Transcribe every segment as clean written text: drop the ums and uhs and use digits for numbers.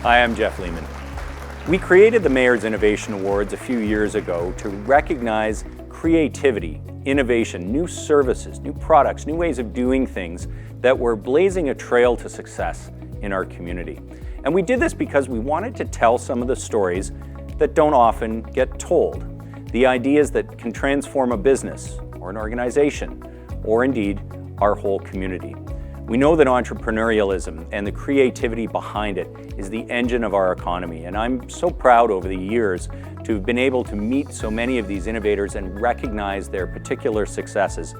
Hi, I'm Jeff Lehman. We created the Mayor's Innovation Awards a few years ago to recognize creativity, innovation, new services, new products, new ways of doing things that were blazing a trail to success in our community. And we did this because we wanted to tell some of the stories that don't often get told, the ideas that can transform a business or an organization, or indeed our whole community. We know that entrepreneurialism and the creativity behind it is the engine of our economy, and I'm so proud over the years to have been able to meet so many of these innovators and recognize their particular successes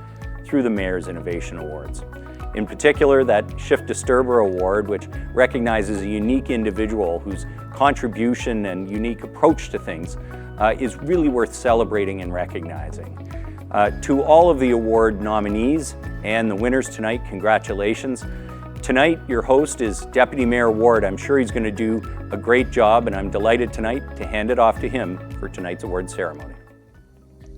through the Mayor's Innovation Awards. In particular, that Shift Disturber Award, which recognizes a unique individual whose contribution and unique approach to things is really worth celebrating and recognizing. To all of the award nominees and the winners tonight, congratulations. Tonight, your host is Deputy Mayor Ward. I'm sure he's going to do a great job, and I'm delighted tonight to hand it off to him for tonight's award ceremony.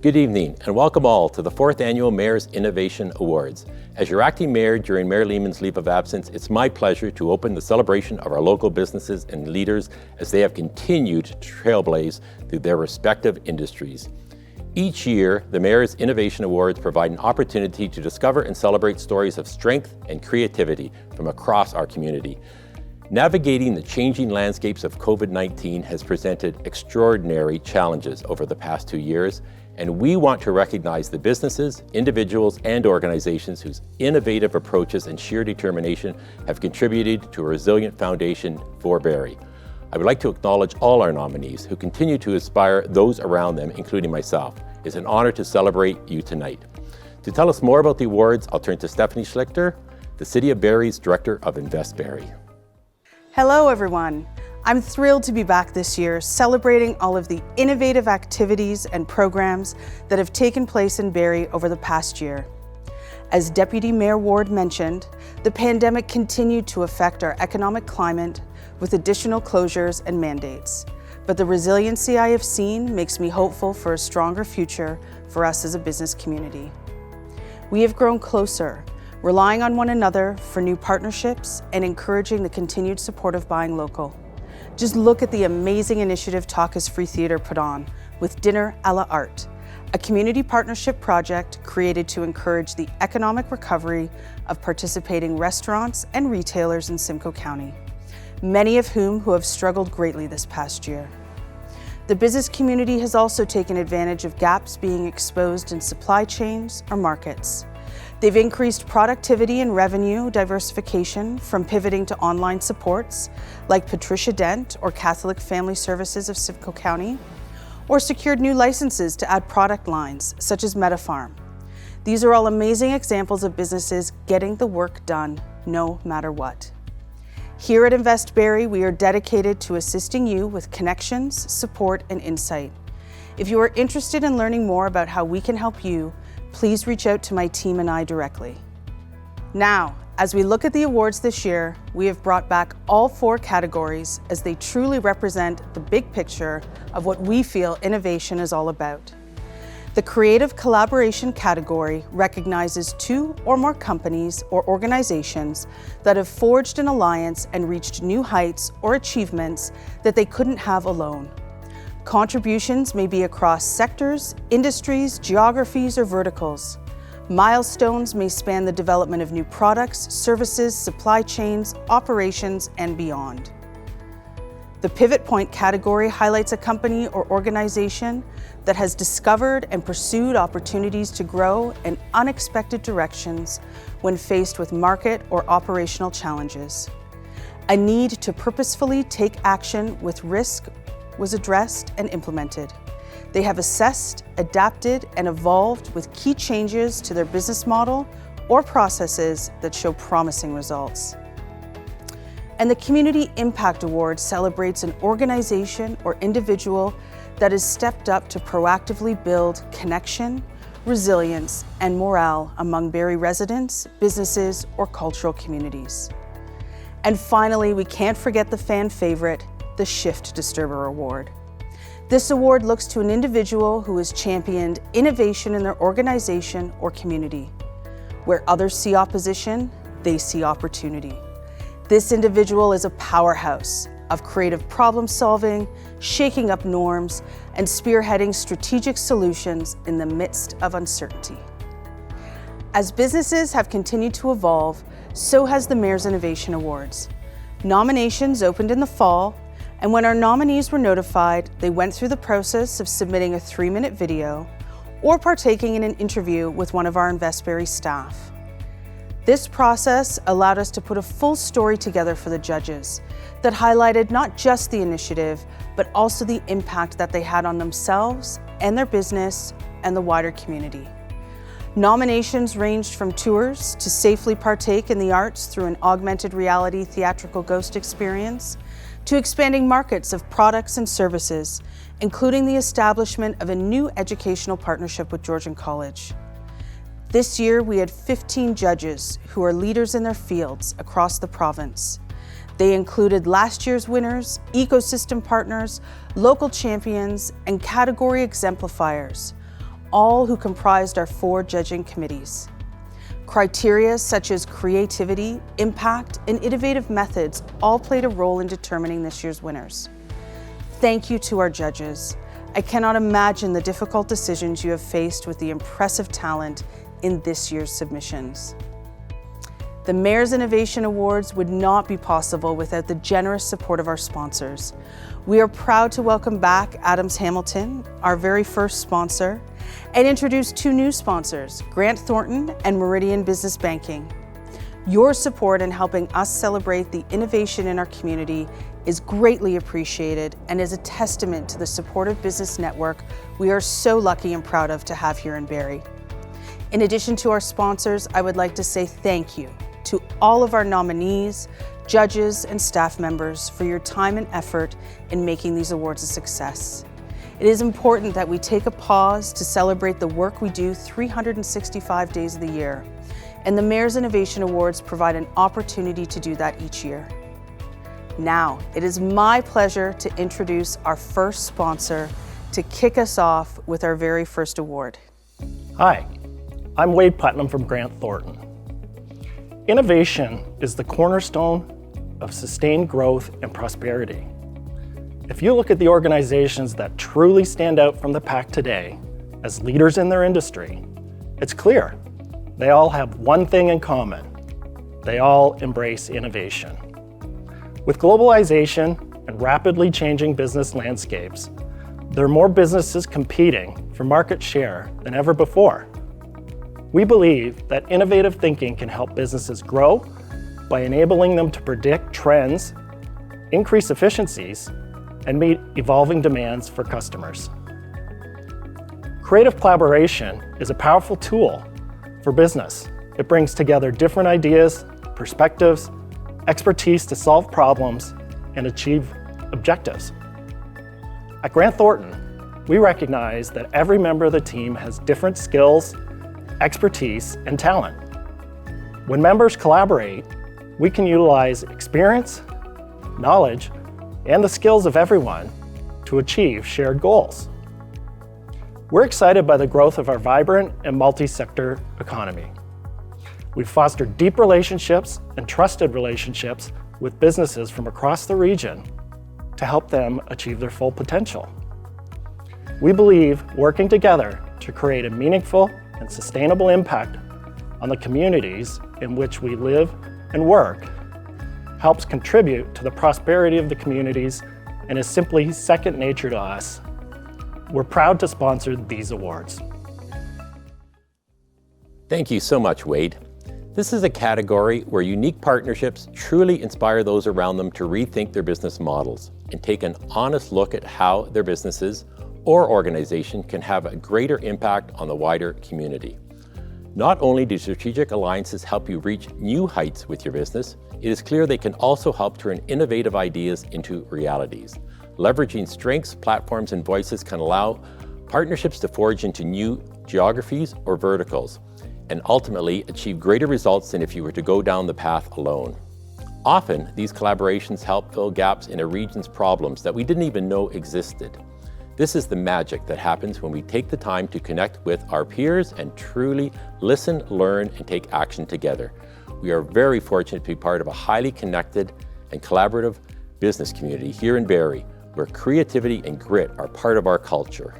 Good evening, and welcome all to the 4th Annual Mayor's Innovation Awards. As your acting mayor during Mayor Lehman's leave of absence, it's my pleasure to open the celebration of our local businesses and leaders as they have continued to trailblaze through their respective industries. Each year, the Mayor's Innovation Awards provide an opportunity to discover and celebrate stories of strength and creativity from across our community. Navigating the changing landscapes of COVID-19 has presented extraordinary challenges over the past 2 years, and we want to recognize the businesses, individuals, and organizations whose innovative approaches and sheer determination have contributed to a resilient foundation for Barrie. I would like to acknowledge all our nominees who continue to inspire those around them, including myself. It's an honor to celebrate you tonight. To tell us more about the awards, I'll turn to Stephanie Schlichter, the City of Barrie's Director of Invest Barrie. Hello everyone. I'm thrilled to be back this year celebrating all of the innovative activities and programs that have taken place in Barrie over the past year. As Deputy Mayor Ward mentioned, the pandemic continued to affect our economic climate with additional closures and mandates. But the resiliency I have seen makes me hopeful for a stronger future for us as a business community. We have grown closer, relying on one another for new partnerships and encouraging the continued support of buying local. Just look at the amazing initiative Talk is Free Theatre put on with Dinner a la Art, a community partnership project created to encourage the economic recovery of participating restaurants and retailers in Simcoe County, many of whom have struggled greatly this past year. The business community has also taken advantage of gaps being exposed in supply chains or markets. They've increased productivity and revenue diversification from pivoting to online supports like Patricia Dent or Catholic Family Services of Simcoe County, or secured new licenses to add product lines such as MetaFarm. These are all amazing examples of businesses getting the work done no matter what. Here at Invest Barrie, we are dedicated to assisting you with connections, support, and insight. If you are interested in learning more about how we can help you, please reach out to my team and I directly. Now, as we look at the awards this year, we have brought back all 4 categories as they truly represent the big picture of what we feel innovation is all about. The Creative Collaboration category recognizes 2 or more companies or organizations that have forged an alliance and reached new heights or achievements that they couldn't have alone. Contributions may be across sectors, industries, geographies, or verticals. Milestones may span the development of new products, services, supply chains, operations, and beyond. The Pivot Point category highlights a company or organization that has discovered and pursued opportunities to grow in unexpected directions when faced with market or operational challenges. A need to purposefully take action with risk was addressed and implemented. They have assessed, adapted, and evolved with key changes to their business model or processes that show promising results. And the Community Impact Award celebrates an organization or individual that has stepped up to proactively build connection, resilience, and morale among Barrie residents, businesses, or cultural communities. And finally, we can't forget the fan favorite, the Shift Disturber Award. This award looks to an individual who has championed innovation in their organization or community. Where others see opposition, they see opportunity. This individual is a powerhouse of creative problem solving, shaking up norms, and spearheading strategic solutions in the midst of uncertainty. As businesses have continued to evolve, so has the Mayor's Innovation Awards. Nominations opened in the fall, and when our nominees were notified, they went through the process of submitting a 3-minute video or partaking in an interview with one of our InvestBarrie staff. This process allowed us to put a full story together for the judges that highlighted not just the initiative, but also the impact that they had on themselves and their business and the wider community. Nominations ranged from tours to safely partake in the arts through an augmented reality theatrical ghost experience, to expanding markets of products and services, including the establishment of a new educational partnership with Georgian College. This year, we had 15 judges who are leaders in their fields across the province. They included last year's winners, ecosystem partners, local champions, and category exemplifiers, all who comprised our 4 judging committees. Criteria such as creativity, impact, and innovative methods all played a role in determining this year's winners. Thank you to our judges. I cannot imagine the difficult decisions you have faced with the impressive talent in this year's submissions. The Mayor's Innovation Awards would not be possible without the generous support of our sponsors. We are proud to welcome back Adams Hamilton, our very first sponsor, and introduce 2 new sponsors, Grant Thornton and Meridian Business Banking. Your support in helping us celebrate the innovation in our community is greatly appreciated and is a testament to the supportive business network we are so lucky and proud of to have here in Barrie. In addition to our sponsors, I would like to say thank you to all of our nominees, judges, and staff members for your time and effort in making these awards a success. It is important that we take a pause to celebrate the work we do 365 days of the year, and the Mayor's Innovation Awards provide an opportunity to do that each year. Now, it is my pleasure to introduce our first sponsor to kick us off with our very first award. Hi, I'm Wade Putnam from Grant Thornton. Innovation is the cornerstone of sustained growth and prosperity. If you look at the organizations that truly stand out from the pack today as leaders in their industry, it's clear they all have one thing in common. They all embrace innovation. With globalization and rapidly changing business landscapes, there are more businesses competing for market share than ever before. We believe that innovative thinking can help businesses grow by enabling them to predict trends, increase efficiencies, and meet evolving demands for customers. Creative collaboration is a powerful tool for business. It brings together different ideas, perspectives, expertise to solve problems and achieve objectives. At Grant Thornton, we recognize that every member of the team has different skills, expertise, and talent. When members collaborate, we can utilize experience, knowledge, and the skills of everyone to achieve shared goals. We're excited by the growth of our vibrant and multi-sector economy. We've fostered deep relationships and trusted relationships with businesses from across the region to help them achieve their full potential. We believe working together to create a meaningful and sustainable impact on the communities in which we live and work helps contribute to the prosperity of the communities and is simply second nature to us. We're proud to sponsor these awards. Thank you so much, Wade. This is a category where unique partnerships truly inspire those around them to rethink their business models and take an honest look at how their businesses or organization can have a greater impact on the wider community. Not only do strategic alliances help you reach new heights with your business, it is clear they can also help turn innovative ideas into realities. Leveraging strengths, platforms, and voices can allow partnerships to forge into new geographies or verticals, and ultimately achieve greater results than if you were to go down the path alone. Often, these collaborations help fill gaps in a region's problems that we didn't even know existed. This is the magic that happens when we take the time to connect with our peers and truly listen, learn, and take action together. We are very fortunate to be part of a highly connected and collaborative business community here in Barrie, where creativity and grit are part of our culture.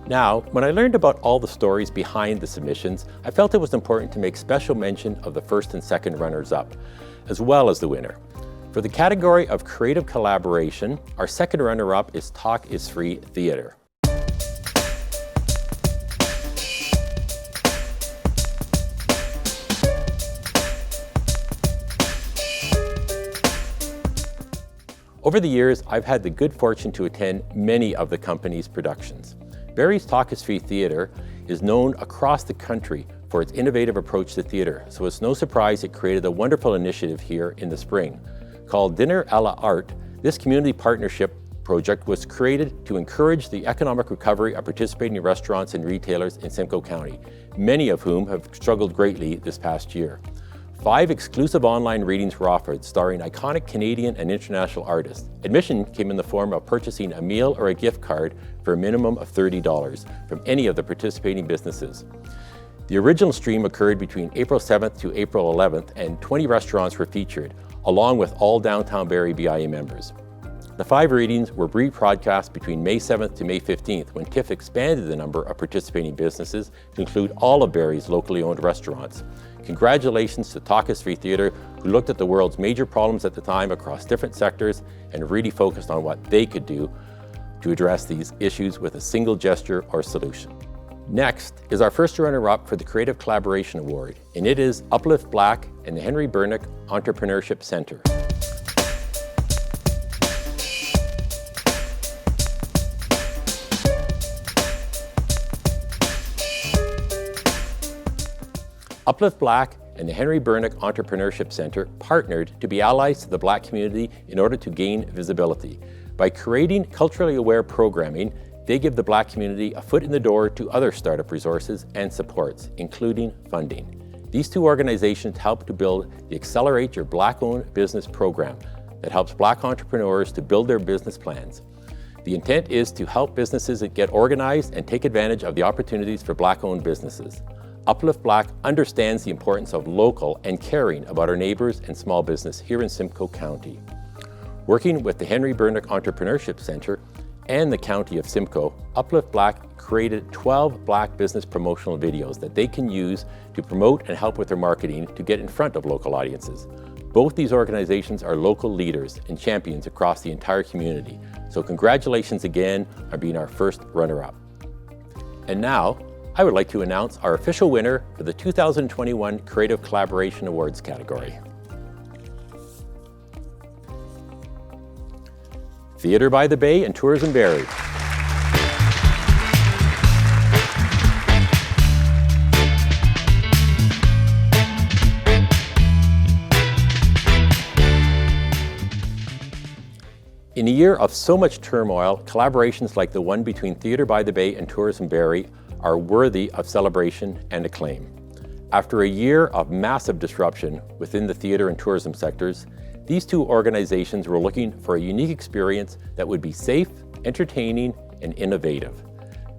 Now, when I learned about all the stories behind the submissions, I felt it was important to make special mention of the first and second runners-up, as well as the winner. For the category of creative collaboration, our second runner-up is Talk is Free Theatre. Over the years, I've had the good fortune to attend many of the company's productions. Barrie's Talk is Free Theatre is known across the country for its innovative approach to theatre, so it's no surprise it created a wonderful initiative here in the spring. Called Dinner à la Art, this community partnership project was created to encourage the economic recovery of participating restaurants and retailers in Simcoe County, many of whom have struggled greatly this past year. 5 exclusive online readings were offered, starring iconic Canadian and international artists. Admission came in the form of purchasing a meal or a gift card for a minimum of $30 from any of the participating businesses. The original stream occurred between April 7th to April 11th, and 20 restaurants were featured, along with all downtown Barrie BIA members. The 5 readings were rebroadcast between May 7th to May 15th, when TIFF expanded the number of participating businesses to include all of Barrie's locally owned restaurants. Congratulations to Talk is Free Theatre, who looked at the world's major problems at the time across different sectors and really focused on what they could do to address these issues with a single gesture or solution. Next is our first runner-up for the Creative Collaboration Award, and it is Uplift Black and the Henry Bernick Entrepreneurship Centre. Uplift Black and the Henry Bernick Entrepreneurship Centre partnered to be allies to the Black community in order to gain visibility. By creating culturally aware programming, they give the Black community a foot in the door to other startup resources and supports, including funding. These 2 organizations help to build the Accelerate Your Black-Owned Business program that helps Black entrepreneurs to build their business plans. The intent is to help businesses get organized and take advantage of the opportunities for Black-owned businesses. Uplift Black understands the importance of local and caring about our neighbors and small business here in Simcoe County. Working with the Henry Bernick Entrepreneurship Centre and the County of Simcoe, Uplift Black created 12 Black business promotional videos that they can use to promote and help with their marketing to get in front of local audiences. Both these organizations are local leaders and champions across the entire community, so congratulations again on being our first runner-up. And now, I would like to announce our official winner for the 2021 Creative Collaboration Awards category. Theatre by the Bay and Tourism Barrie. In a year of so much turmoil, collaborations like the one between Theatre by the Bay and Tourism Barrie are worthy of celebration and acclaim. After a year of massive disruption within the theatre and tourism sectors, these 2 organizations were looking for a unique experience that would be safe, entertaining, and innovative.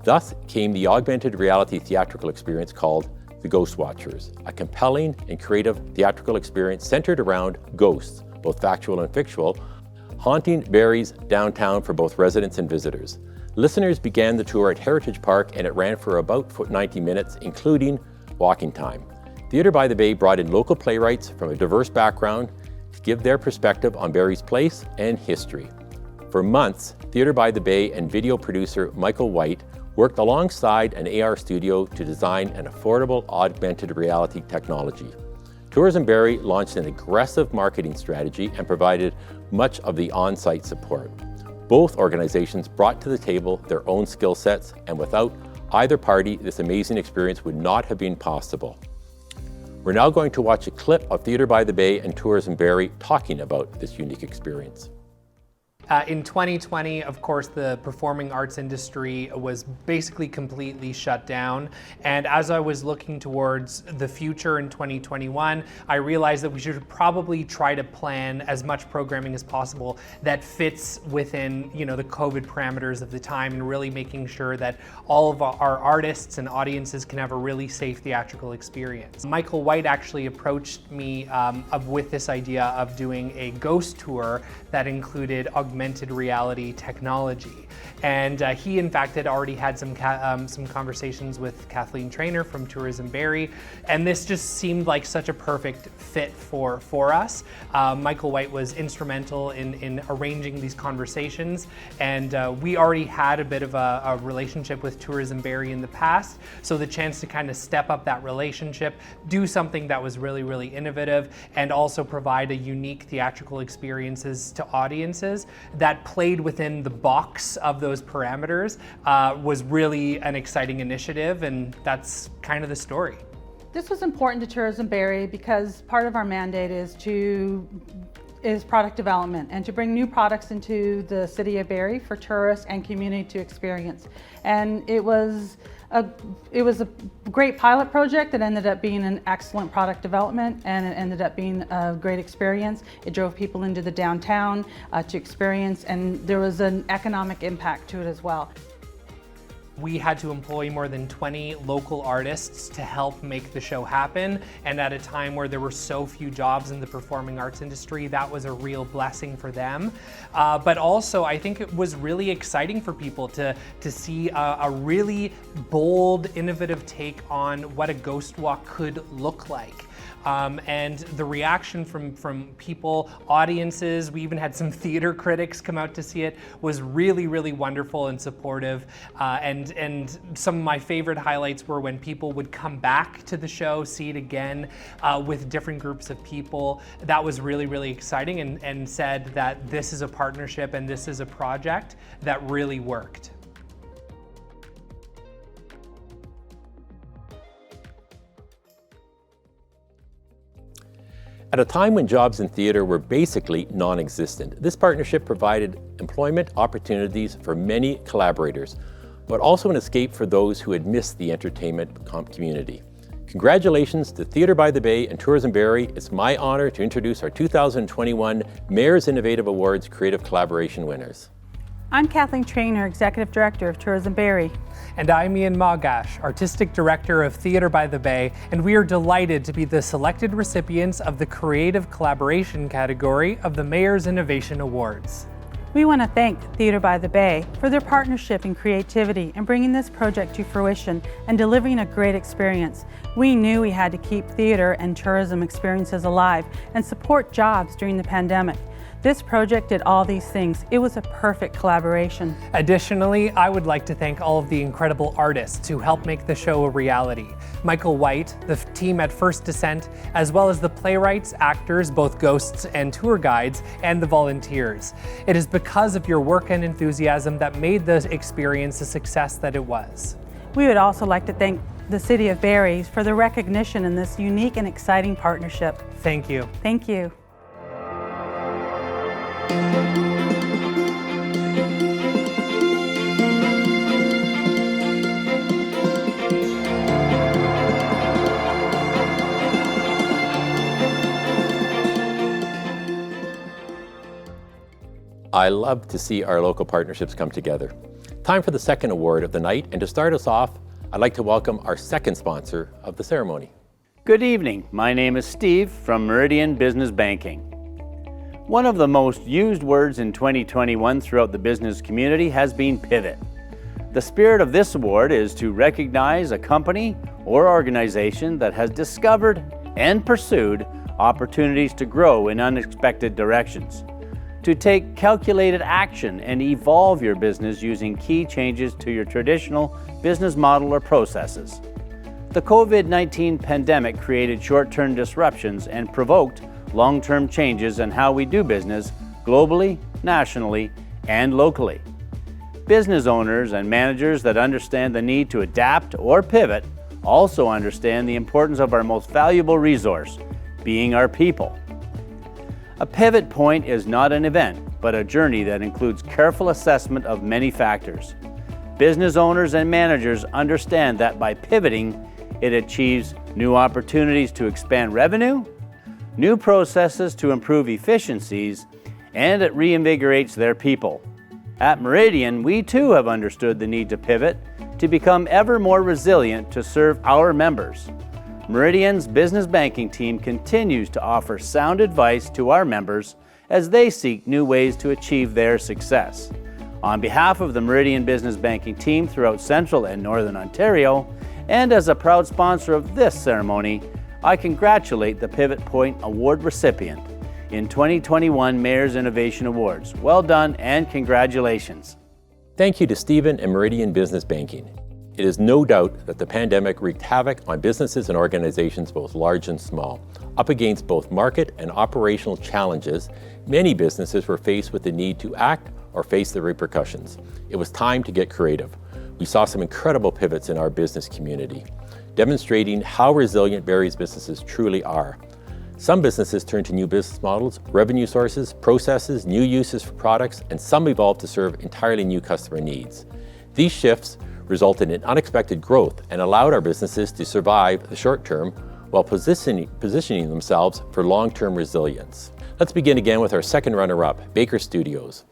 Thus came the augmented reality theatrical experience called The Ghost Watchers, a compelling and creative theatrical experience centered around ghosts, both factual and fictional, haunting Barrie's downtown for both residents and visitors. Listeners began the tour at Heritage Park, and it ran for about 90 minutes, including walking time. Theatre by the Bay brought in local playwrights from a diverse background to give their perspective on Barrie's place and history. For months, Theatre by the Bay and video producer Michael White worked alongside an AR studio to design an affordable augmented reality technology. Tourism Barrie launched an aggressive marketing strategy and provided much of the on-site support. Both organizations brought to the table their own skill sets, and without either party, this amazing experience would not have been possible. We're now going to watch a clip of Theatre by the Bay and Tourism Barrie talking about this unique experience. In 2020, of course, the performing arts industry was basically completely shut down. And as I was looking towards the future in 2021, I realized that we should probably try to plan as much programming as possible that fits within, the COVID parameters of the time, and really making sure that all of our artists and audiences can have a really safe theatrical experience. Michael White actually approached me with this idea of doing a ghost tour that included augmented reality technology. And he, in fact, had already had some conversations with Kathleen Trainer from Tourism Barrie, and this just seemed like such a perfect fit for us. Michael White was instrumental in arranging these conversations, and we already had a bit of a relationship with Tourism Barrie in the past, so the chance to kind of step up that relationship, do something that was really, really innovative, and also provide a unique theatrical experiences to audiences that played within the box of those parameters was really an exciting initiative, and that's kind of the story. This was important to Tourism Barrie because part of our mandate is product development and to bring new products into the city of Barrie for tourists and community to experience. And it was a great pilot project that ended up being an excellent product development, and it ended up being a great experience. It drove people into the downtown to experience, and there was an economic impact to it as well. We had to employ more than 20 local artists to help make the show happen, and at a time where there were so few jobs in the performing arts industry, that was a real blessing for them. But also, I think it was really exciting for people to see a really bold, innovative take on what a ghost walk could look like. And the reaction from people, audiences, we even had some theater critics come out to see it, was really, really wonderful and supportive. And some of my favorite highlights were when people would come back to the show, see it again with different groups of people. That was really, really exciting, and said that this is a partnership and this is a project that really worked. At a time when jobs in theatre were basically non-existent, this partnership provided employment opportunities for many collaborators, but also an escape for those who had missed the entertainment community. Congratulations to Theatre by the Bay and Tourism Barrie. It's my honor to introduce our 2021 Mayor's Innovative Awards Creative Collaboration winners. I'm Kathleen Trainer, Executive Director of Tourism Barrie. And I'm Ian Magash, Artistic Director of Theatre by the Bay, and we are delighted to be the selected recipients of the Creative Collaboration category of the Mayor's Innovation Awards. We want to thank Theatre by the Bay for their partnership and creativity in bringing this project to fruition and delivering a great experience. We knew we had to keep theatre and tourism experiences alive and support jobs during the pandemic. This project did all these things. It was a perfect collaboration. Additionally, I would like to thank all of the incredible artists who helped make the show a reality. Michael White, the team at First Descent, as well as the playwrights, actors, both ghosts and tour guides, and the volunteers. It is because of your work and enthusiasm that made the experience the success that it was. We would also like to thank the City of Barrie for the recognition in this unique and exciting partnership. Thank you. Thank you. I love to see our local partnerships come together. Time for the second award of the night, and to start us off, I'd like to welcome our second sponsor of the ceremony. Good evening. My name is Steve from Meridian Business Banking. One of the most used words in 2021 throughout the business community has been pivot. The spirit of this award is to recognize a company or organization that has discovered and pursued opportunities to grow in unexpected directions, to take calculated action and evolve your business using key changes to your traditional business model or processes. The COVID-19 pandemic created short-term disruptions and provoked long-term changes in how we do business globally, nationally, and locally. Business owners and managers that understand the need to adapt or pivot also understand the importance of our most valuable resource, being our people. A pivot point is not an event, but a journey that includes careful assessment of many factors. Business owners and managers understand that by pivoting, it achieves new opportunities to expand revenue, new processes to improve efficiencies, and it reinvigorates their people. At Meridian, we too have understood the need to pivot to become ever more resilient to serve our members. Meridian's business banking team continues to offer sound advice to our members as they seek new ways to achieve their success. On behalf of the Meridian Business Banking team throughout Central and Northern Ontario, and as a proud sponsor of this ceremony, I congratulate the Pivot Point Award recipient in 2021 Mayor's Innovation Awards. Well done and congratulations. Thank you to Stephen and Meridian Business Banking. It is no doubt that the pandemic wreaked havoc on businesses and organizations both large and small. Up against both market and operational challenges, many businesses were faced with the need to act or face the repercussions. It was time to get creative. We saw some incredible pivots in our business community, demonstrating how resilient Barrie's businesses truly are. Some businesses turned to new business models, revenue sources, processes, new uses for products, and some evolved to serve entirely new customer needs. These shifts resulted in unexpected growth and allowed our businesses to survive the short term while positioning themselves for long-term resilience. Let's begin again with our second runner-up, Baker Studios.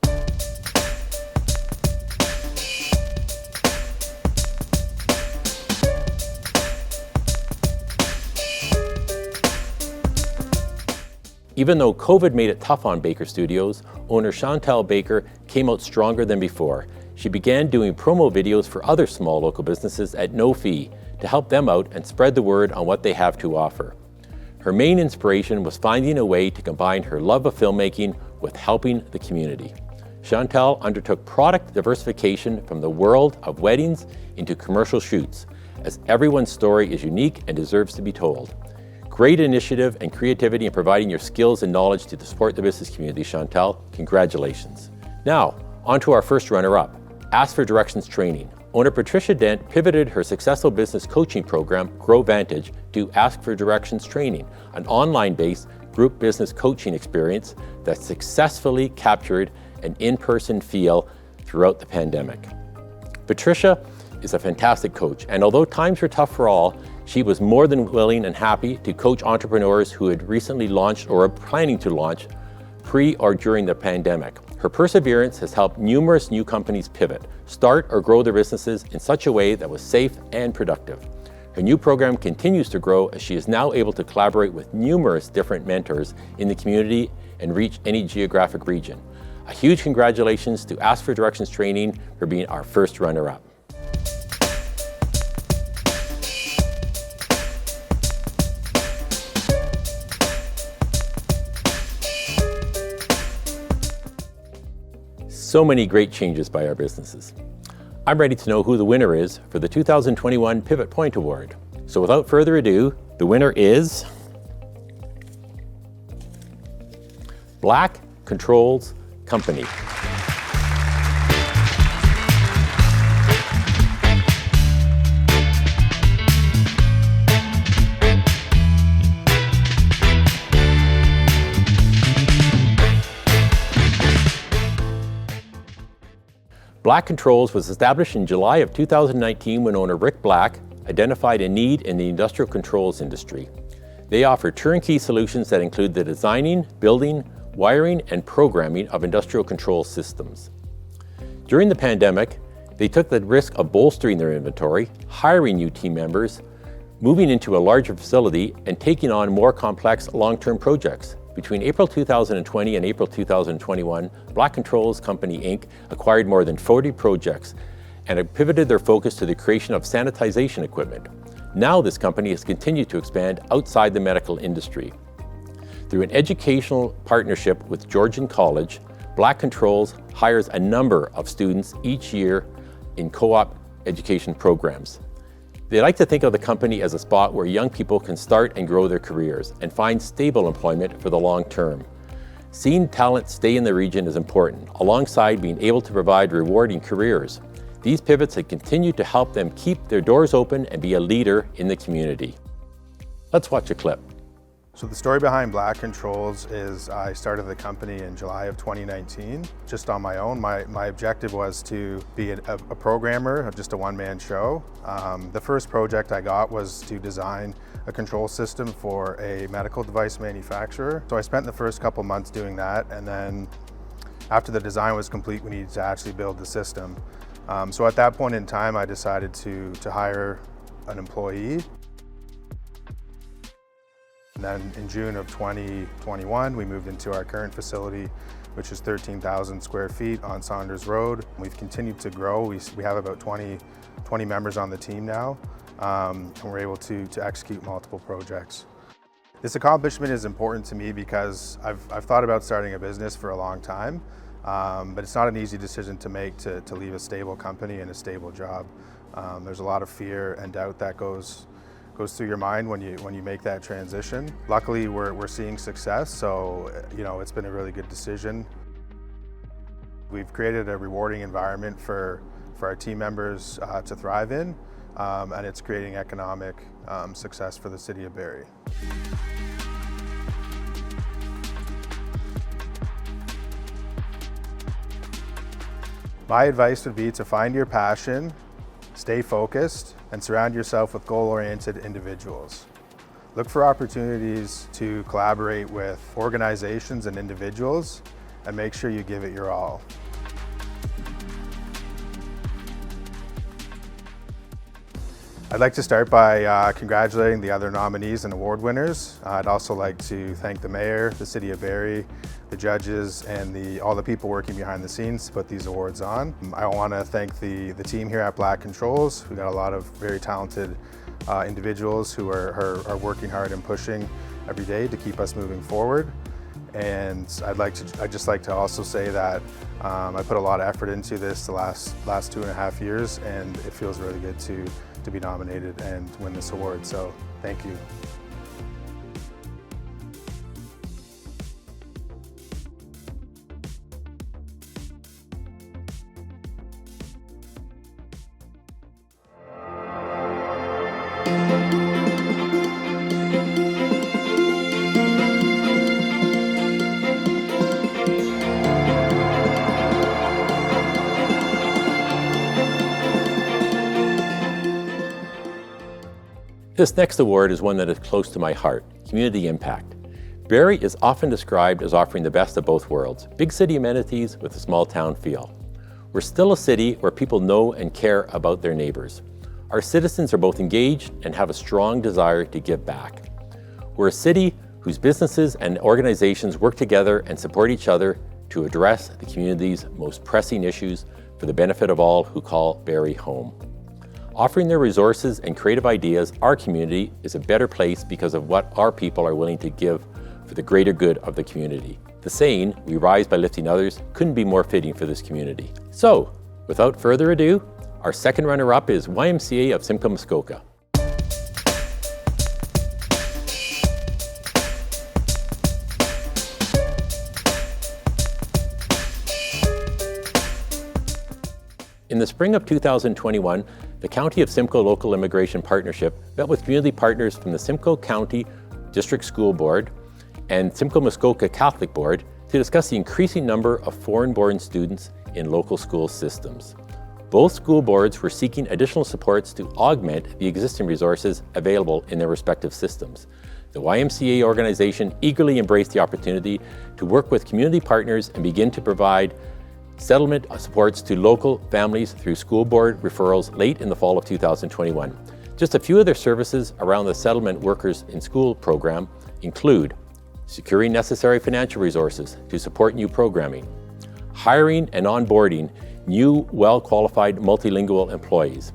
Even though COVID made it tough on Baker Studios, owner Chantal Baker came out stronger than before. She began doing promo videos for other small local businesses at no fee to help them out and spread the word on what they have to offer. Her main inspiration was finding a way to combine her love of filmmaking with helping the community. Chantal undertook product diversification from the world of weddings into commercial shoots, as everyone's story is unique and deserves to be told. Great initiative and creativity in providing your skills and knowledge to support the business community, Chantal. Congratulations. Now, on to our first runner-up, Ask for Directions Training. Owner Patricia Dent pivoted her successful business coaching program, Grow Vantage, to Ask for Directions Training, an online-based group business coaching experience that successfully captured an in-person feel throughout the pandemic. Patricia is a fantastic coach, and although times were tough for all, she was more than willing and happy to coach entrepreneurs who had recently launched or are planning to launch pre or during the pandemic. Her perseverance has helped numerous new companies pivot, start or grow their businesses in such a way that was safe and productive. Her new program continues to grow as she is now able to collaborate with numerous different mentors in the community and reach any geographic region. A huge congratulations to Ask for Directions Training for being our first runner-up. So many great changes by our businesses. I'm ready to know who the winner is for the 2021 Pivot Point Award. So without further ado, the winner is Black Controls Company. Black Controls was established in July of 2019 when owner Rick Black identified a need in the industrial controls industry. They offer turnkey solutions that include the designing, building, wiring, and programming of industrial control systems. During the pandemic, they took the risk of bolstering their inventory, hiring new team members, moving into a larger facility, and taking on more complex long-term projects. Between April 2020 and April 2021, Black Controls Company Inc. acquired more than 40 projects and have pivoted their focus to the creation of sanitization equipment. Now this company has continued to expand outside the medical industry. Through an educational partnership with Georgian College, Black Controls hires a number of students each year in co-op education programs. They like to think of the company as a spot where young people can start and grow their careers and find stable employment for the long term. Seeing talent stay in the region is important, alongside being able to provide rewarding careers. These pivots have continued to help them keep their doors open and be a leader in the community. Let's watch a clip. So the story behind Black Controls is I started the company in July of 2019, just on my own. My objective was to be a programmer, just a one-man show. The first project I got was to design a control system for a medical device manufacturer. So I spent the first couple months doing that, and then after the design was complete, we needed to actually build the system. So at that point in time, I decided to hire an employee. And then in June of 2021, we moved into our current facility, which is 13,000 square feet on Saunders Road. We've continued to grow. We have about 20 members on the team now, and we're able to execute multiple projects. This accomplishment is important to me because I've thought about starting a business for a long time, but it's not an easy decision to make to leave a stable company and a stable job. There's a lot of fear and doubt that goes through your mind when you make that transition. Luckily, we're seeing success, so it's been a really good decision. We've created a rewarding environment for our team members to thrive in, and it's creating economic success for the City of Barrie. My advice would be to find your passion, stay focused, and surround yourself with goal-oriented individuals. Look for opportunities to collaborate with organizations and individuals, and make sure you give it your all. I'd like to start by congratulating the other nominees and award winners. I'd also like to thank the Mayor, the City of Barrie, the judges, and all the people working behind the scenes to put these awards on. I want to thank the team here at Black Controls. We've got a lot of very talented individuals who are working hard and pushing every day to keep us moving forward. And I'd just like to also say that I put a lot of effort into this the last 2.5 years, and it feels really good to be nominated and win this award. So thank you. This next award is one that is close to my heart, Community Impact. Barrie is often described as offering the best of both worlds, big city amenities with a small town feel. We're still a city where people know and care about their neighbors. Our citizens are both engaged and have a strong desire to give back. We're a city whose businesses and organizations work together and support each other to address the community's most pressing issues for the benefit of all who call Barrie home. Offering their resources and creative ideas, our community is a better place because of what our people are willing to give for the greater good of the community. The saying, "We rise by lifting others," couldn't be more fitting for this community. So, without further ado, our second runner-up is YMCA of Simcoe Muskoka. In the spring of 2021, the County of Simcoe Local Immigration Partnership met with community partners from the Simcoe County District School Board and Simcoe Muskoka Catholic Board to discuss the increasing number of foreign-born students in local school systems. Both school boards were seeking additional supports to augment the existing resources available in their respective systems. The YMCA organization eagerly embraced the opportunity to work with community partners and begin to provide settlement supports to local families through school board referrals late in the fall of 2021. Just a few of their services around the Settlement Workers in School program include securing necessary financial resources to support new programming, hiring and onboarding new well-qualified multilingual employees,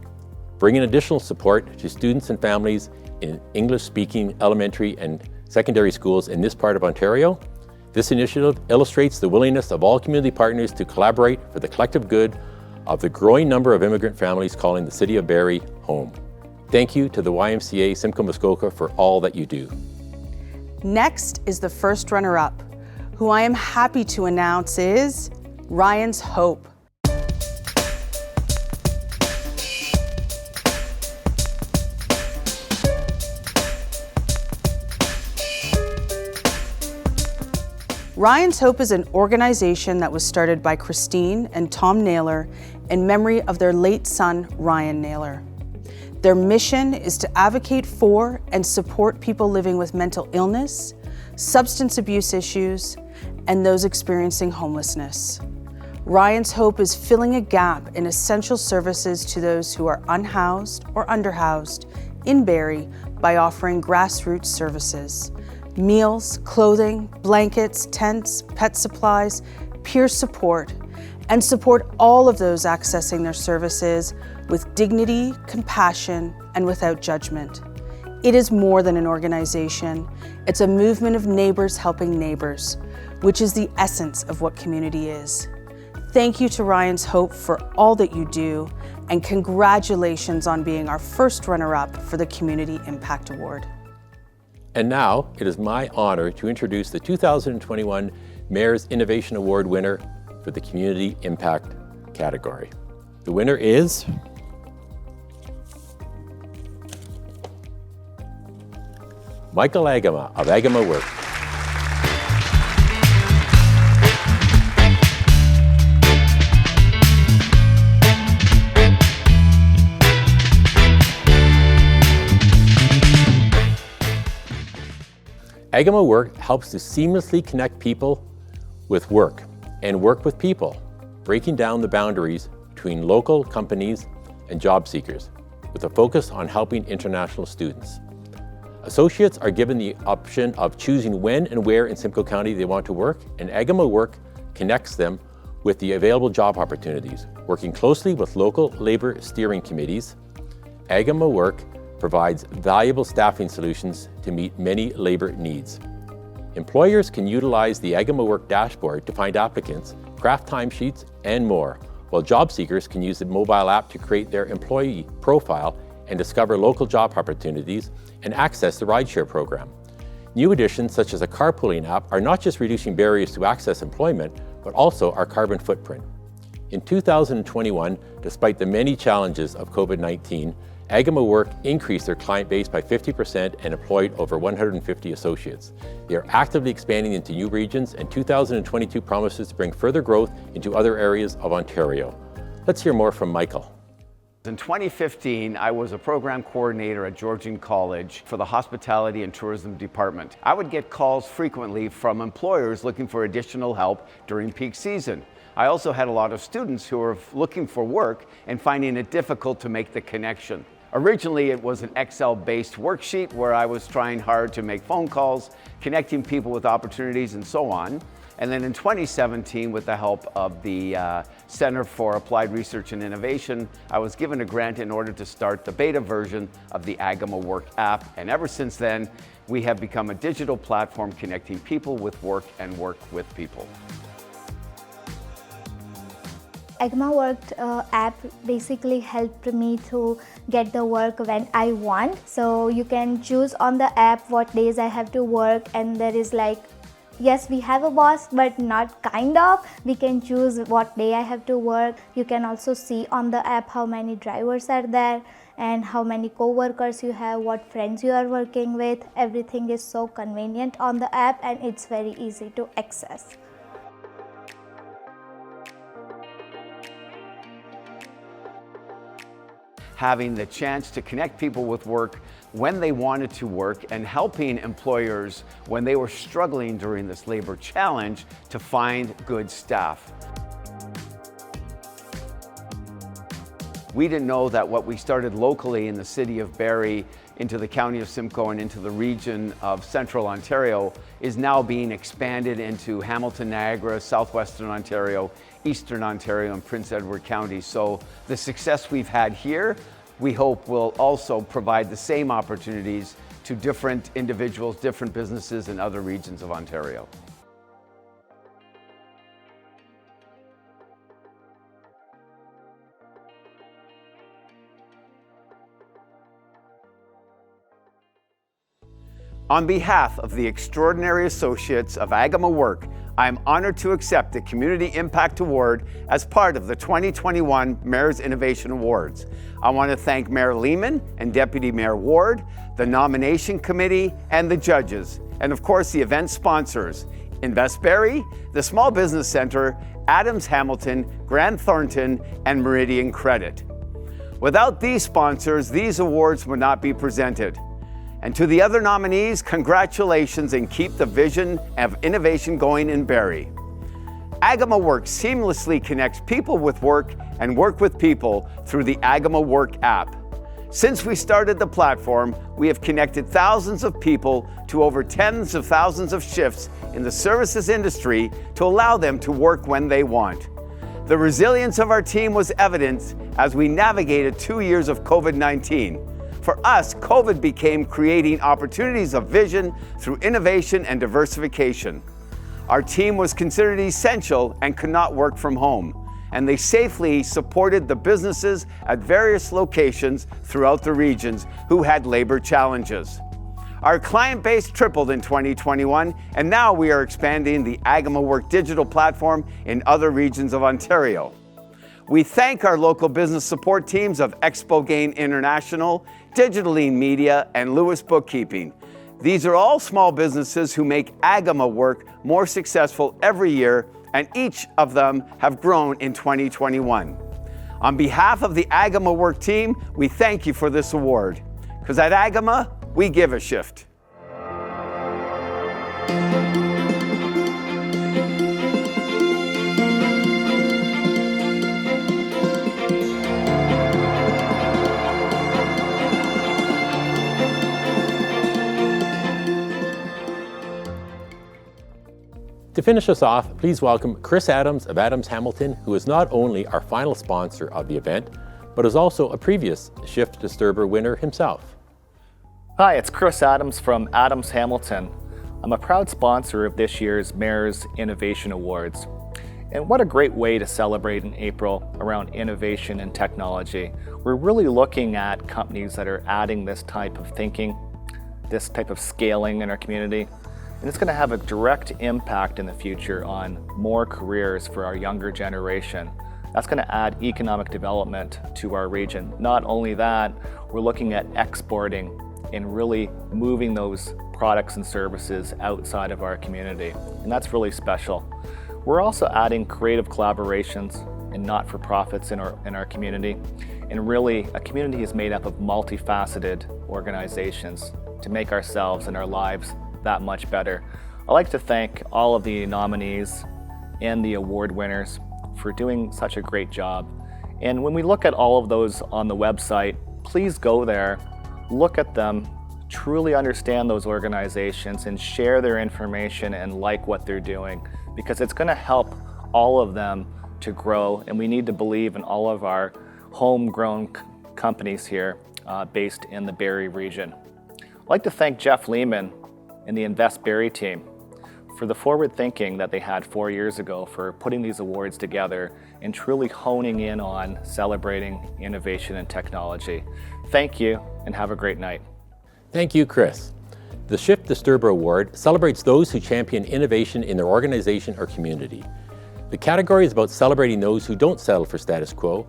bringing additional support to students and families in English-speaking elementary and secondary schools in this part of Ontario. This initiative illustrates the willingness of all community partners to collaborate for the collective good of the growing number of immigrant families calling the City of Barrie home. Thank you to the YMCA Simcoe Muskoka for all that you do. Next is the first runner-up, who I am happy to announce is Ryan's Hope. Ryan's Hope is an organization that was started by Christine and Tom Naylor in memory of their late son, Ryan Naylor. Their mission is to advocate for and support people living with mental illness, substance abuse issues, and those experiencing homelessness. Ryan's Hope is filling a gap in essential services to those who are unhoused or underhoused in Barrie by offering grassroots services: meals, clothing, blankets, tents, pet supplies, peer support, and support all of those accessing their services with dignity, compassion, and without judgment. It is more than an organization. It's a movement of neighbors helping neighbors, which is the essence of what community is. Thank you to Ryan's Hope for all that you do, and congratulations on being our first runner-up for the Community Impact Award. And now it is my honor to introduce the 2021 Mayor's Innovation Award winner for the Community Impact category. The winner is Michael Agama of Agama Work. Agama Work helps to seamlessly connect people with work and work with people, breaking down the boundaries between local companies and job seekers, with a focus on helping international students. Associates are given the option of choosing when and where in Simcoe County they want to work, and Agama Work connects them with the available job opportunities. Working closely with local labor steering committees, Agama Work provides valuable staffing solutions to meet many labor needs. Employers can utilize the Agama Work dashboard to find applicants, craft timesheets, and more, while job seekers can use the mobile app to create their employee profile and discover local job opportunities and access the rideshare program. New additions such as a carpooling app are not just reducing barriers to access employment, but also our carbon footprint. In 2021, despite the many challenges of COVID-19, Agama Work increased their client base by 50% and employed over 150 associates. They are actively expanding into new regions, and 2022 promises to bring further growth into other areas of Ontario. Let's hear more from Michael. In 2015, I was a program coordinator at Georgian College for the Hospitality and Tourism Department. I would get calls frequently from employers looking for additional help during peak season. I also had a lot of students who were looking for work and finding it difficult to make the connection. Originally, it was an Excel-based worksheet where I was trying hard to make phone calls, connecting people with opportunities, and so on. And then in 2017, with the help of the Center for Applied Research and Innovation, I was given a grant in order to start the beta version of the Agama Work app. And ever since then, we have become a digital platform connecting people with work and work with people. Agama Work app basically helped me to get the work when I want. So you can choose on the app what days I have to work, and there is like, yes, we have a boss, but not kind of. We can choose what day I have to work. You can also see on the app how many drivers are there and how many co-workers you have, what friends you are working with. Everything is so convenient on the app, and it's very easy to access. Having the chance to connect people with work when they wanted to work, and helping employers when they were struggling during this labor challenge to find good staff. We didn't know that what we started locally in the city of Barrie, into the county of Simcoe, and into the region of Central Ontario is now being expanded into Hamilton, Niagara, Southwestern Ontario, Eastern Ontario, and Prince Edward County. So the success we've had here, we hope will also provide the same opportunities to different individuals, different businesses in other regions of Ontario. On behalf of the extraordinary associates of Agama Work, I am honored to accept the Community Impact Award as part of the 2021 Mayor's Innovation Awards. I want to thank Mayor Lehman and Deputy Mayor Ward, the nomination committee, and the judges, and of course the event sponsors, Invest Barrie, the Small Business Center, Adams Hamilton, Grant Thornton, and Meridian Credit. Without these sponsors, these awards would not be presented. And to the other nominees, congratulations and keep the vision of innovation going in Barrie. Agama Work seamlessly connects people with work and work with people through the Agama Work app. Since we started the platform, we have connected thousands of people to over tens of thousands of shifts in the services industry to allow them to work when they want. The resilience of our team was evident as we navigated 2 years of COVID-19. For us, COVID became creating opportunities of vision through innovation and diversification. Our team was considered essential and could not work from home, and they safely supported the businesses at various locations throughout the regions who had labor challenges. Our client base tripled in 2021, and now we are expanding the Agama Work digital platform in other regions of Ontario. We thank our local business support teams of Expo Gain International, Digitaline Media, and Lewis Bookkeeping. These are all small businesses who make Agama Work more successful every year, and each of them have grown in 2021. On behalf of the Agama Work team, we thank you for this award, because at Agama, we give a shift. To finish us off, please welcome Chris Adams of Adams Hamilton, who is not only our final sponsor of the event, but is also a previous Shift Disturber winner himself. Hi, it's Chris Adams from Adams Hamilton. I'm a proud sponsor of this year's Mayor's Innovation Awards. And what a great way to celebrate in April around innovation and technology. We're really looking at companies that are adding this type of thinking, this type of scaling in our community. And it's going to have a direct impact in the future on more careers for our younger generation. That's going to add economic development to our region. Not only that, we're looking at exporting and really moving those products and services outside of our community. And that's really special. We're also adding creative collaborations and not-for-profits in our community. And really, a community is made up of multifaceted organizations to make ourselves and our lives that much better. I'd like to thank all of the nominees and the award winners for doing such a great job. And when we look at all of those on the website, please go there, look at them, truly understand those organizations and share their information and like what they're doing, because it's going to help all of them to grow, and we need to believe in all of our homegrown companies here based in the Barrie region. I'd like to thank Jeff Lehman and the Invest Barrie team for the forward thinking that they had 4 years ago for putting these awards together and truly honing in on celebrating innovation and technology. Thank you and have a great night. Thank you, Chris. The Shift Disturber Award celebrates those who champion innovation in their organization or community. The category is about celebrating those who don't settle for status quo.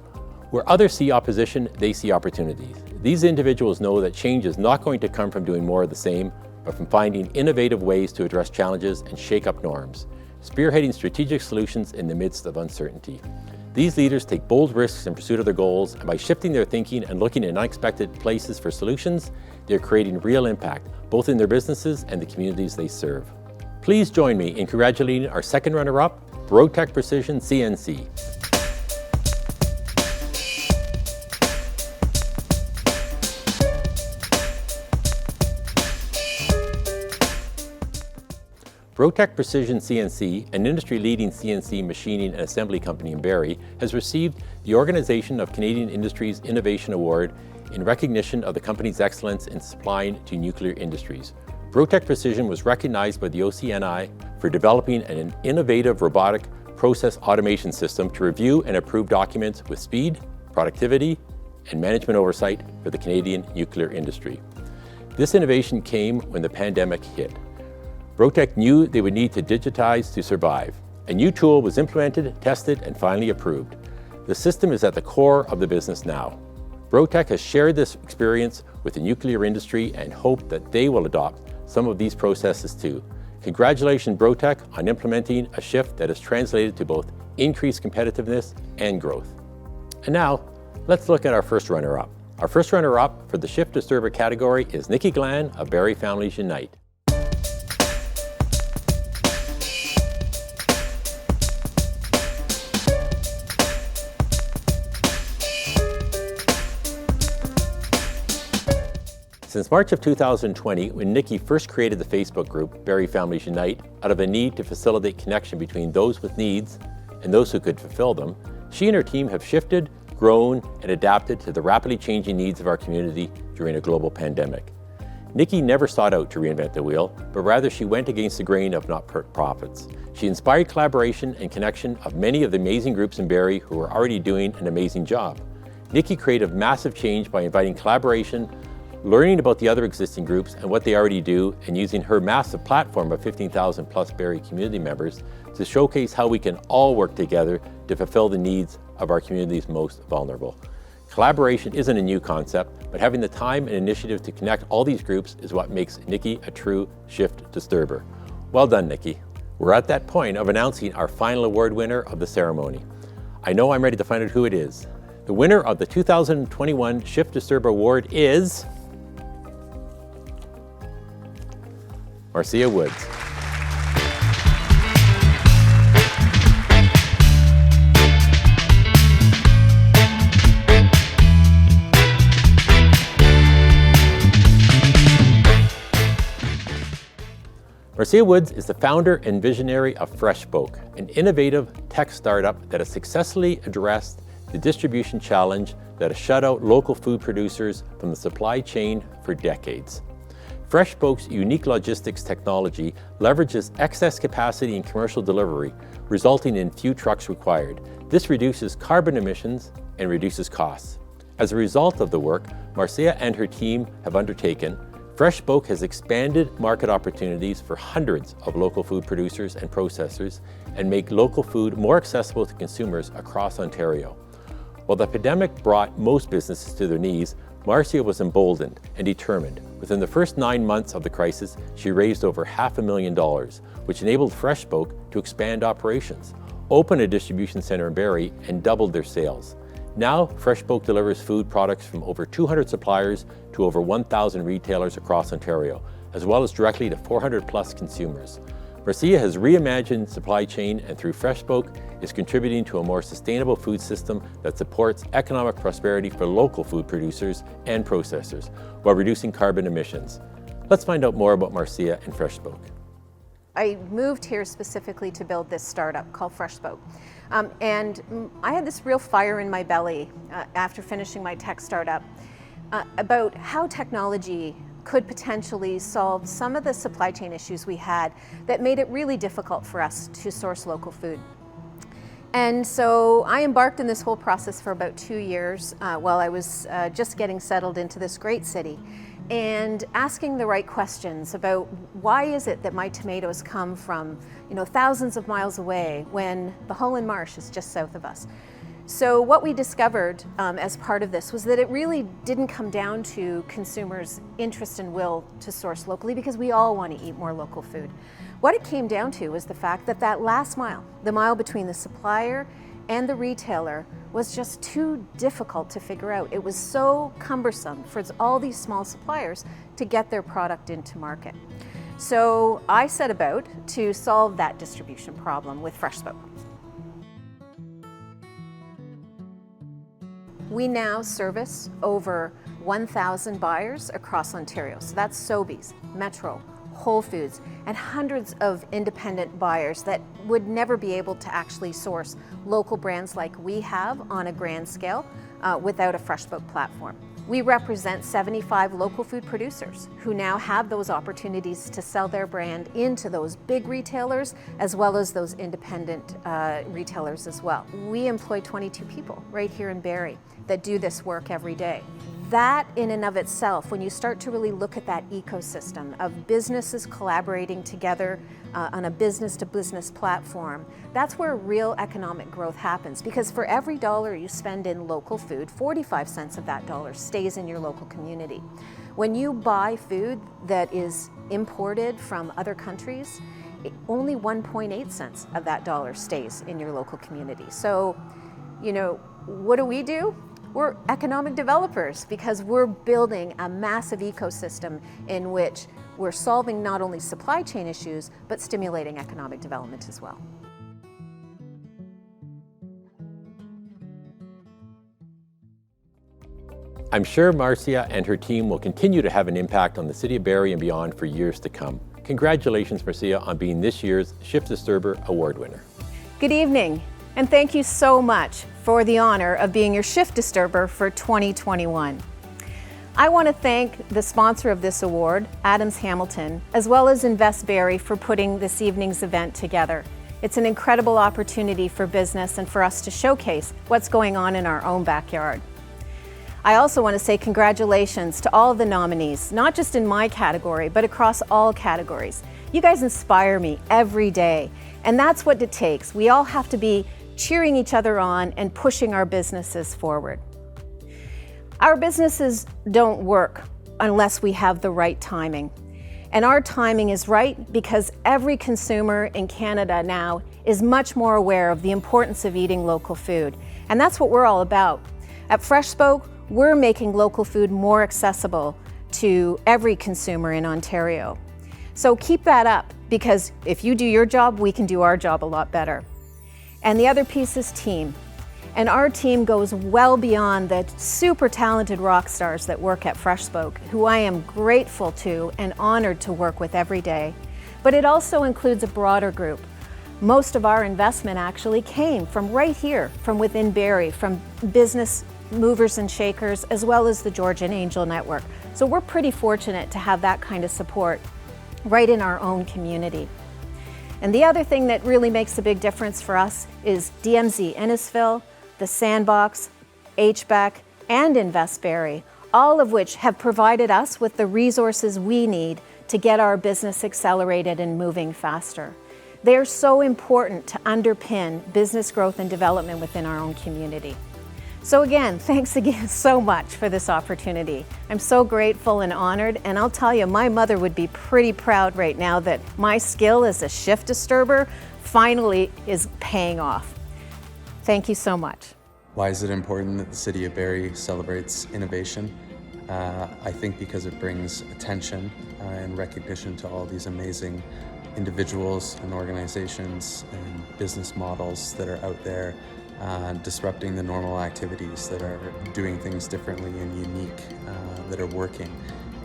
Where others see opposition, they see opportunities. These individuals know that change is not going to come from doing more of the same, but from finding innovative ways to address challenges and shake up norms, spearheading strategic solutions in the midst of uncertainty. These leaders take bold risks in pursuit of their goals, and by shifting their thinking and looking in unexpected places for solutions, they're creating real impact, both in their businesses and the communities they serve. Please join me in congratulating our second runner-up, Brotech Precision CNC. Brotech Precision CNC, an industry-leading CNC machining and assembly company in Barrie, has received the Organization of Canadian Industries Innovation Award in recognition of the company's excellence in supplying to nuclear industries. Brotech Precision was recognized by the OCNI for developing an innovative robotic process automation system to review and approve documents with speed, productivity, and management oversight for the Canadian nuclear industry. This innovation came when the pandemic hit. Brotech knew they would need to digitize to survive. A new tool was implemented, tested, and finally approved. The system is at the core of the business now. Brotech has shared this experience with the nuclear industry and hope that they will adopt some of these processes too. Congratulations, Brotec, on implementing a shift that has translated to both increased competitiveness and growth. And now, let's look at our first runner-up. Our first runner-up for the Shift Disturber category is Nikki Glan of Barrie Families Unite. Since March of 2020, when Nikki first created the Facebook group, Barrie Families Unite, out of a need to facilitate connection between those with needs and those who could fulfill them, she and her team have shifted, grown, and adapted to the rapidly changing needs of our community during a global pandemic. Nikki never sought out to reinvent the wheel, but rather she went against the grain of not-for-profits. She inspired collaboration and connection of many of the amazing groups in Barrie who were already doing an amazing job. Nikki created massive change by inviting collaboration, learning about the other existing groups and what they already do, and using her massive platform of 15,000 plus Barrie community members to showcase how we can all work together to fulfill the needs of our community's most vulnerable. Collaboration isn't a new concept, but having the time and initiative to connect all these groups is what makes Nikki a true shift disturber. Well done, Nikki. We're at that point of announcing our final award winner of the ceremony. I know I'm ready to find out who it is. The winner of the 2021 Shift Disturber Award is Marcia Woods. Marcia Woods is the founder and visionary of FreshSpoke, an innovative tech startup that has successfully addressed the distribution challenge that has shut out local food producers from the supply chain for decades. FreshSpoke's unique logistics technology leverages excess capacity in commercial delivery, resulting in few trucks required. This reduces carbon emissions and reduces costs. As a result of the work Marcia and her team have undertaken, FreshSpoke has expanded market opportunities for hundreds of local food producers and processors and make local food more accessible to consumers across Ontario. While the pandemic brought most businesses to their knees, Marcia was emboldened and determined. Within the first 9 months of the crisis, she raised over $500,000, which enabled FreshSpoke to expand operations, open a distribution center in Barrie, and doubled their sales. Now, FreshSpoke delivers food products from over 200 suppliers to over 1,000 retailers across Ontario, as well as directly to 400 plus consumers. Marcia has reimagined supply chain and through FreshSpoke is contributing to a more sustainable food system that supports economic prosperity for local food producers and processors while reducing carbon emissions. Let's find out more about Marcia and FreshSpoke. I moved here specifically to build this startup called FreshSpoke. And I had this real fire in my belly after finishing my tech startup about how technology could potentially solve some of the supply chain issues we had that made it really difficult for us to source local food. And so I embarked in this whole process for about 2 years while I was just getting settled into this great city and asking the right questions about why is it that my tomatoes come from thousands of miles away when the Holland Marsh is just south of us. So what we discovered as part of this was that it really didn't come down to consumers' interest and will to source locally, because we all want to eat more local food. What it came down to was the fact that that last mile, the mile between the supplier and the retailer, was just too difficult to figure out. It was so cumbersome for all these small suppliers to get their product into market. So I set about to solve that distribution problem with FreshSpoke. We now service over 1,000 buyers across Ontario. So that's Sobeys, Metro, Whole Foods, and hundreds of independent buyers that would never be able to actually source local brands like we have on a grand scale without a FreshSpoke platform. We represent 75 local food producers who now have those opportunities to sell their brand into those big retailers as well as those independent retailers as well. We employ 22 people right here in Barrie that do this work every day. That in and of itself, when you start to really look at that ecosystem of businesses collaborating together on a business-to-business platform, that's where real economic growth happens. Because for every dollar you spend in local food, 45 cents of that dollar stays in your local community. When you buy food that is imported from other countries, only 1.8 cents of that dollar stays in your local community. So, you know, what do? We're economic developers because we're building a massive ecosystem in which we're solving not only supply chain issues, but stimulating economic development as well. I'm sure Marcia and her team will continue to have an impact on the City of Barrie and beyond for years to come. Congratulations, Marcia, on being this year's Shift Disturber Award winner. Good evening, and thank you so much for the honor of being your Shift Disturber for 2021. I want to thank the sponsor of this award, Adams Hamilton, as well as Invest Barrie for putting this evening's event together. It's an incredible opportunity for business and for us to showcase what's going on in our own backyard. I also want to say congratulations to all of the nominees, not just in my category, but across all categories. You guys inspire me every day, and that's what it takes. We all have to be cheering each other on and pushing our businesses forward. Our businesses don't work unless we have the right timing. And our timing is right because every consumer in Canada now is much more aware of the importance of eating local food. And that's what we're all about. At Fresh Spoke, we're making local food more accessible to every consumer in Ontario. So keep that up, because if you do your job, we can do our job a lot better. And the other piece is team. And our team goes well beyond the super talented rock stars that work at Fresh Spoke, who I am grateful to and honored to work with every day. But it also includes a broader group. Most of our investment actually came from right here, from within Barrie, from business movers and shakers, as well as the Georgian Angel Network. So we're pretty fortunate to have that kind of support right in our own community. And the other thing that really makes a big difference for us is DMZ Innisfil, the Sandbox, HBEC, and Invest Barrie, all of which have provided us with the resources we need to get our business accelerated and moving faster. They're so important to underpin business growth and development within our own community. So again, thanks again so much for this opportunity. I'm so grateful and honored, and I'll tell you, my mother would be pretty proud right now that my skill as a shift disturber finally is paying off. Thank you so much. Why is it important that the City of Barrie celebrates innovation? I think because it brings attention and recognition to all these amazing individuals and organizations and business models that are out there disrupting the normal activities, that are doing things differently and unique, that are working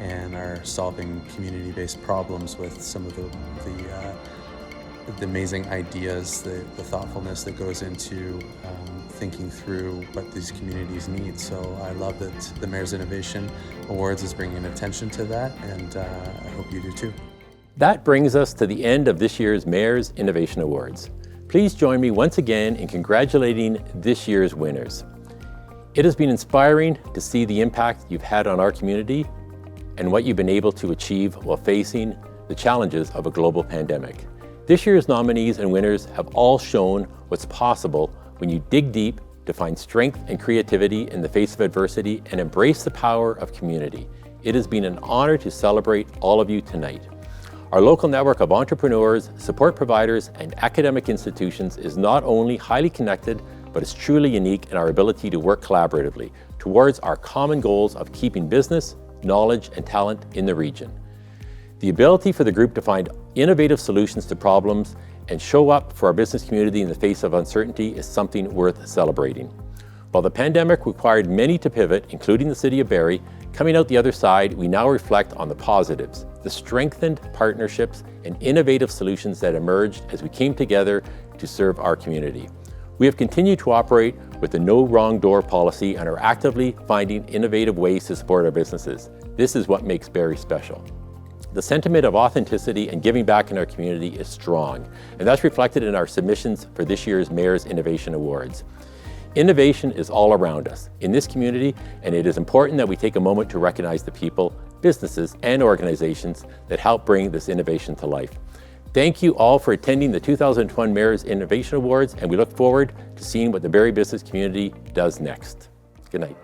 and are solving community-based problems with some of the amazing ideas, the thoughtfulness that goes into thinking through what these communities need. So I love that the Mayor's Innovation Awards is bringing attention to that, and I hope you do too. That brings us to the end of this year's Mayor's Innovation Awards. Please join me once again in congratulating this year's winners. It has been inspiring to see the impact you've had on our community and what you've been able to achieve while facing the challenges of a global pandemic. This year's nominees and winners have all shown what's possible when you dig deep to find strength and creativity in the face of adversity and embrace the power of community. It has been an honor to celebrate all of you tonight. Our local network of entrepreneurs, support providers, and academic institutions is not only highly connected, but is truly unique in our ability to work collaboratively towards our common goals of keeping business, knowledge, and talent in the region. The ability for the group to find innovative solutions to problems and show up for our business community in the face of uncertainty is something worth celebrating. While the pandemic required many to pivot, including the City of Barrie, coming out the other side, we now reflect on the positives, the strengthened partnerships and innovative solutions that emerged as we came together to serve our community. We have continued to operate with the no wrong door policy and are actively finding innovative ways to support our businesses. This is what makes Barrie special. The sentiment of authenticity and giving back in our community is strong, and that's reflected in our submissions for this year's Mayor's Innovation Awards. Innovation is all around us in this community, and it is important that we take a moment to recognize the people, businesses, and organizations that help bring this innovation to life. Thank you all for attending the 2021 Mayor's Innovation Awards, and we look forward to seeing what the Barrie business community does next. Good night.